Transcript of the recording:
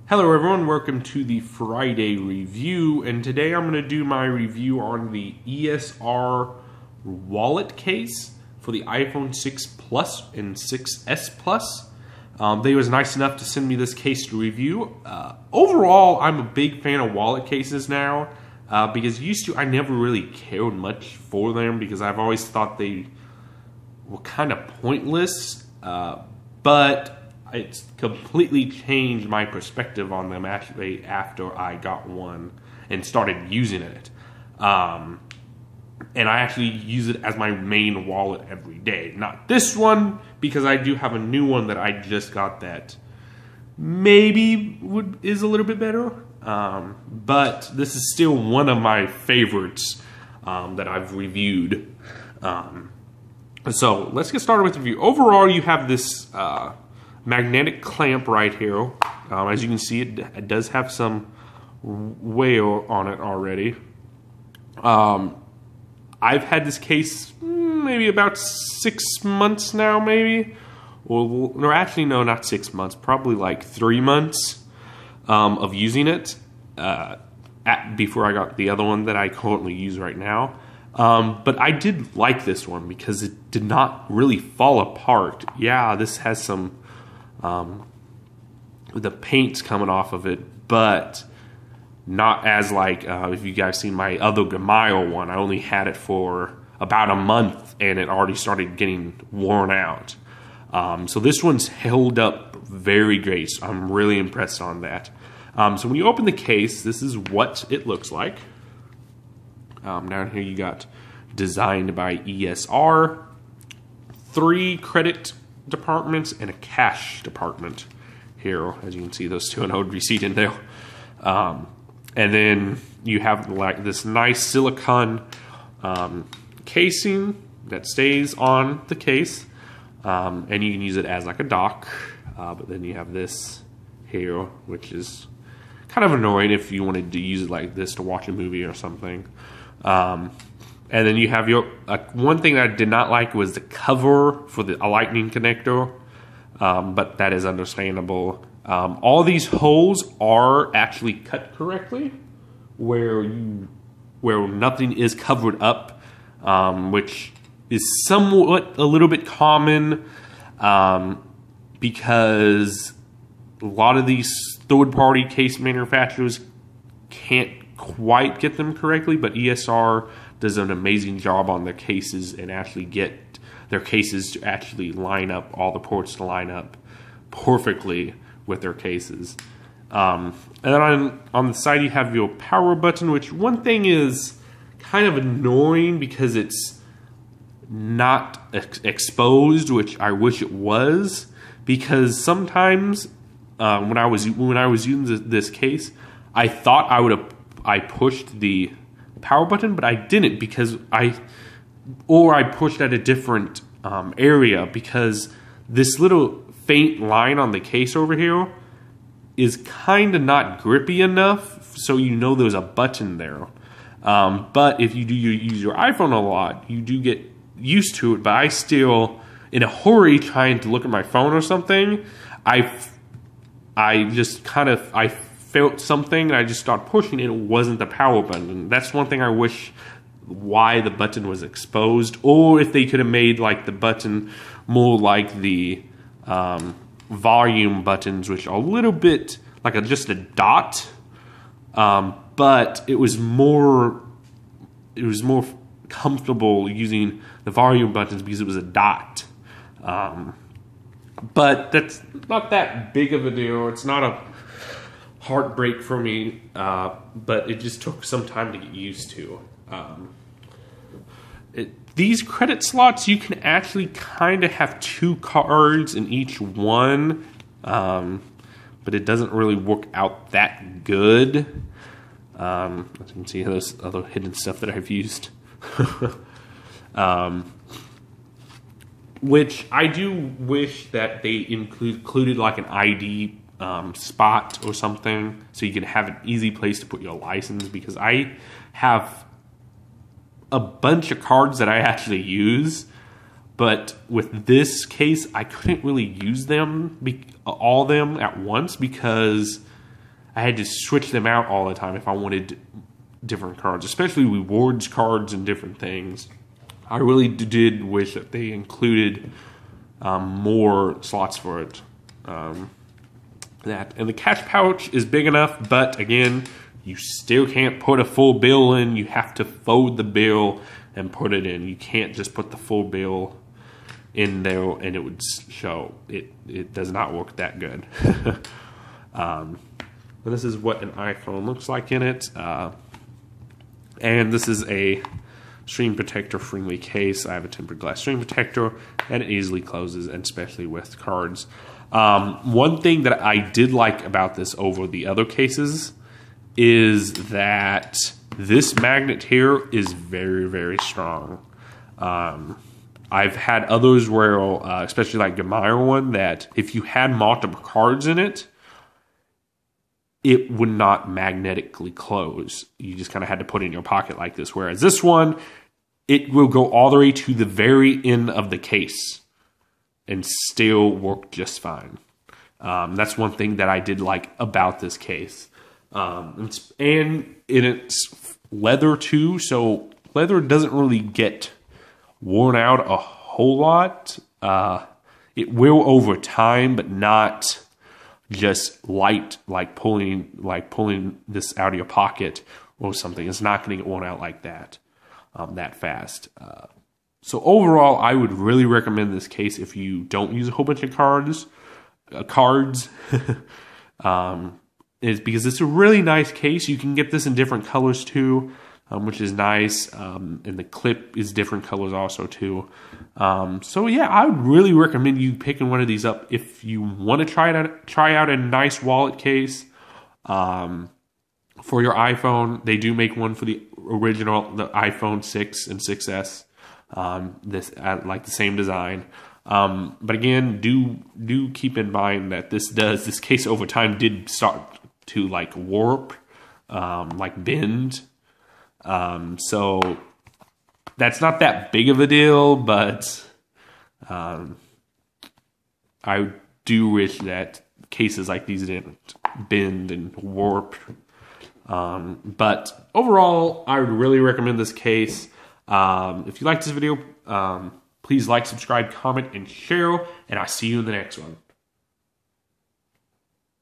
Hello everyone, welcome to the Friday review, and today I'm going to do my review on the ESR wallet case for the iPhone 6 Plus and 6S Plus. They was nice enough to send me this case to review. Overall, I'm a big fan of wallet cases now, because used to I never really cared much for them because I've always thought they were kind of pointless, but it's completely changed my perspective on them actually after I got one and started using it. And I actually use it as my main wallet every day. Not this one, because I do have a new one that I just got that maybe is a little bit better. But this is still one of my favorites that I've reviewed. So let's get started with the review. Overall, you have this magnetic clamp right here. As you can see, it does have some wear on it already. I've had this case maybe about 6 months now, maybe. Or no, actually, no, not 6 months. Probably like 3 months of using it before I got the other one that I currently use right now. But I did like this one because it did not really fall apart. Yeah, this has some the paint's coming off of it, but not as like if you guys seen my other Gmail one. I only had it for about a month and it already started getting worn out. So this one's held up very great. So I'm really impressed on that. So when you open the case, this is what it looks like. Down here you got designed by ESR, 3 credit departments and a cash department here. As you can see, those 2 and old receipt in there. And then you have like this nice silicone casing that stays on the case, and you can use it as like a dock. But then you have this here, which is kind of annoying if you wanted to use it like this to watch a movie or something. And then you have your one thing that I did not like was the cover for the lightning connector, but that is understandable. All these holes are actually cut correctly, where nothing is covered up, which is somewhat a little bit common, because a lot of these third-party case manufacturers can't quite get them correctly, but ESR does an amazing job on their cases and actually get their cases to actually line up, all the ports to line up perfectly with their cases. And then on the side you have your power button, which one thing is kind of annoying because it's not exposed, which I wish it was, because sometimes when I was using this case, I thought I pushed the power button, but I didn't because I pushed at a different area, because this little faint line on the case over here is kind of not grippy enough, so you know there's a button there. But if you do use your iPhone a lot, you do get used to it. But I still, in a hurry, trying to look at my phone or something, I felt something and I just started pushing it. It wasn't the power button. And that's one thing I wish, why the button was exposed, or if they could have made like the button more like the volume buttons, which are a little bit like just a dot, but it was more comfortable using the volume buttons because it was a dot. But that's not that big of a deal. It's not a heartbreak for me, but it just took some time to get used to. These credit slots, you can actually kind of have 2 cards in each one, but it doesn't really work out that good. As you can see, those other hidden stuff that I've used. Which I do wish that they included like an ID spot or something, so you can have an easy place to put your license, because I have a bunch of cards that I actually use, but with this case I couldn't really use them all of them at once, because I had to switch them out all the time if I wanted different cards, especially rewards cards and different things. I really did wish that they included more slots for it. And the cash pouch is big enough, but again, you still can't put a full bill in. You have to fold the bill and put it in. You can't just put the full bill in there and it would show. It does not work that good. But this is what an iPhone looks like in it. And this is a screen protector friendly case. I have a tempered glass screen protector and it easily closes, and especially with cards. One thing that I did like about this over the other cases is that this magnet here is very, very strong. I've had others where, especially like the Meyer one, that if you had multiple cards in it, it would not magnetically close. You just kind of had to put it in your pocket like this. Whereas this one, it will go all the way to the very end of the case and still work just fine. That's one thing that I did like about this case. And it's leather too, so leather doesn't really get worn out a whole lot. It will over time, but not just light, like pulling this out of your pocket or something. It's not going to get worn out like that that fast. So overall, I would really recommend this case if you don't use a whole bunch of cards. Is because it's a really nice case. You can get this in different colors too, which is nice. And the clip is different colors also too. So yeah, I would really recommend you picking one of these up if you want to try out a nice wallet case for your iPhone. They do make one for the iPhone 6 and 6S. Like the same design. But again, do keep in mind that this case over time did start to like warp, like bend. So that's not that big of a deal, but I do wish that cases like these didn't bend and warp. But overall, I would really recommend this case. If you like this video, please like, subscribe, comment, and share, and I'll see you in the next one.